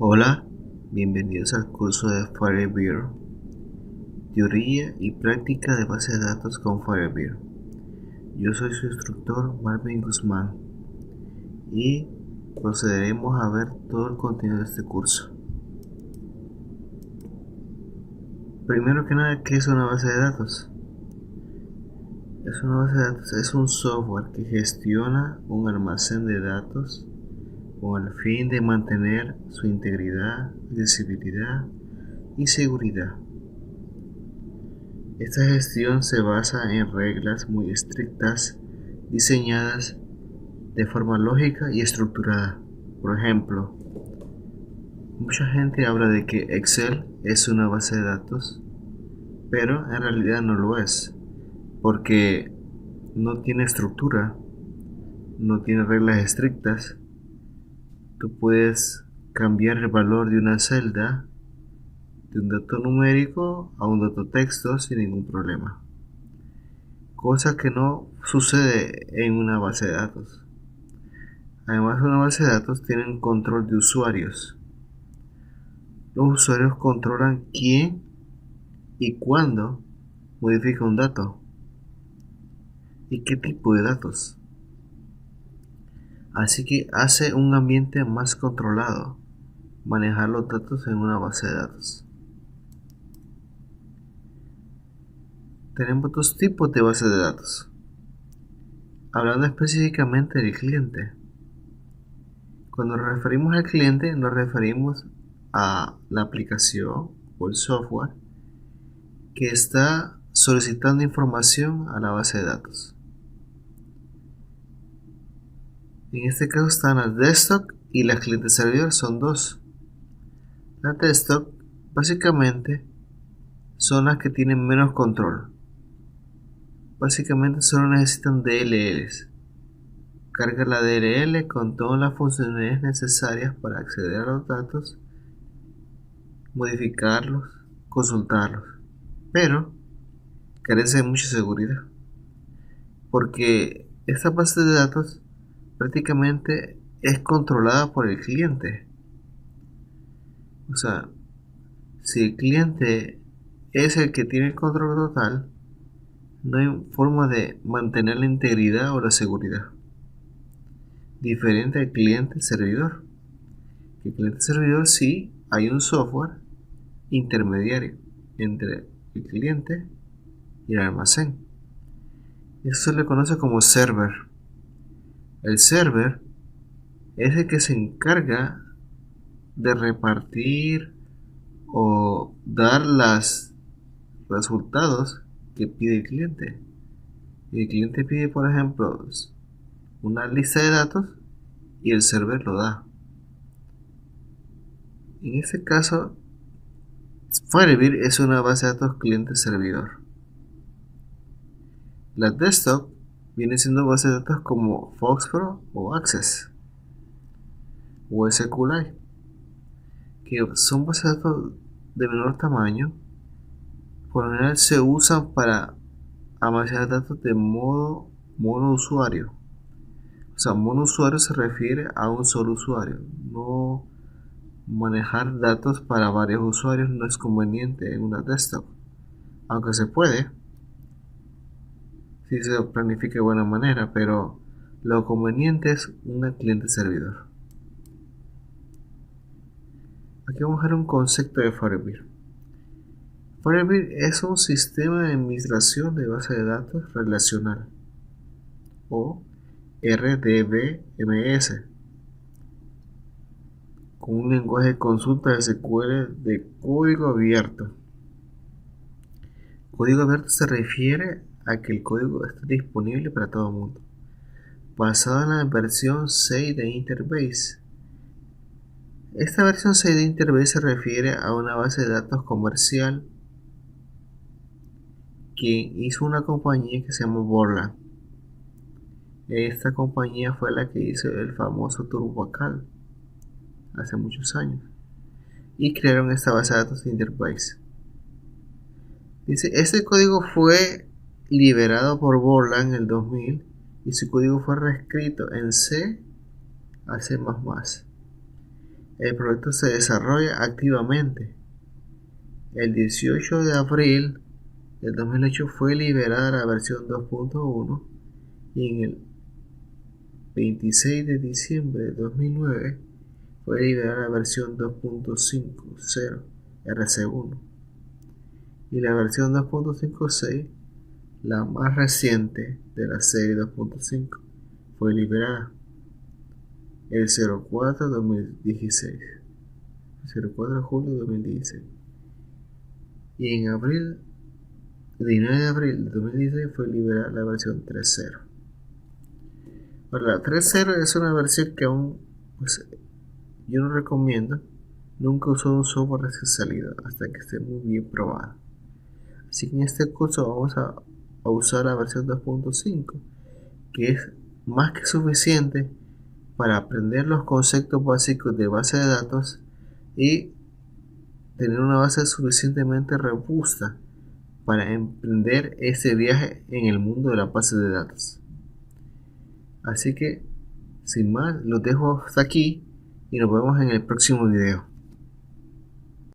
Hola, bienvenidos al curso de Firebird, Teoría y Práctica de Base de Datos con Firebird. Yo soy su instructor Marvin Guzmán y procederemos a ver todo el contenido de este curso. Primero que nada, ¿qué es una base de datos? Una base de datos es un software que gestiona un almacén de datos con el fin de mantener su integridad, accesibilidad y seguridad. Esta gestión se basa en reglas muy estrictas diseñadas de forma lógica y estructurada. Por ejemplo, mucha gente habla de que Excel es una base de datos, pero en realidad no lo es, porque no tiene estructura, no tiene reglas estrictas. Tú puedes cambiar el valor de una celda de un dato numérico a un dato texto sin ningún problema, cosa que no sucede en una base de datos. Además, una base de datos tiene control de usuarios. Los usuarios controlan quién y cuándo modifica un dato y qué tipo de datos. Así que hace un ambiente más controlado manejar los datos en una base de datos. Tenemos dos tipos de bases de datos. Hablando específicamente del cliente. Cuando nos referimos al cliente, nos referimos a la aplicación o el software que está solicitando información a la base de datos. En este caso están las desktop y las cliente servidor, son dos. Las desktop básicamente son las que tienen menos control. Básicamente solo necesitan DLLs. Carga la DLL con todas las funcionalidades necesarias para acceder a los datos, modificarlos, consultarlos. Pero carece de mucha seguridad, porque esta base de datos prácticamente es controlada por el cliente. O sea, si el cliente es el que tiene el control total, no hay forma de mantener la integridad o la seguridad. Diferente al cliente servidor. El cliente servidor sí hay un software intermediario entre el cliente y el almacén. Eso se le conoce como server. El server es el que se encarga de repartir o dar los resultados que pide el cliente. El cliente pide, por ejemplo, una lista de datos y el server lo da. En este caso, Firebird es una base de datos cliente-servidor. Las desktop vienen siendo bases de datos como FoxPro o Access o SQLite, que son bases de datos de menor tamaño. Por lo general se usan para almacenar datos de modo monousuario. O sea, monousuario se refiere a un solo usuario. No manejar datos para varios usuarios no es conveniente en una desktop, aunque se puede si se planifica de buena manera, pero lo conveniente es una cliente servidor. Aquí vamos a ver un concepto de Firebird. Firebird es un sistema de administración de base de datos relacional o RDBMS con un lenguaje de consulta de SQL de código abierto. Código abierto se refiere a que el código esté disponible para todo el mundo, basado en la versión 6 de Interbase. Esta versión 6 de Interbase se refiere a una base de datos comercial que hizo una compañía que se llama Borland. Esta compañía fue la que hizo el famoso Turbocal hace muchos años y crearon esta base de datos de Interbase. Dice, este código fue liberado por Borland en el 2000 y su código fue reescrito en C a C++. El proyecto se desarrolla activamente. El 18 de abril del 2008 fue liberada la versión 2.1 y en el 26 de diciembre de 2009 fue liberada la versión 2.50 RC1 y la versión 2.56, la más reciente de la serie 2.5, fue liberada el 04 de julio de 2016 y en abril, el 19 de abril de 2016 fue liberada la versión 3.0. Ahora, la 3.0 es una versión que aún pues, yo no recomiendo. Nunca uso un software recién salido hasta que esté muy bien probado. Así que en este curso vamos a usar la versión 2.5, que es más que suficiente para aprender los conceptos básicos de base de datos y tener una base suficientemente robusta para emprender este viaje en el mundo de la base de datos. Así que, sin más, los dejo hasta aquí y nos vemos en el próximo video.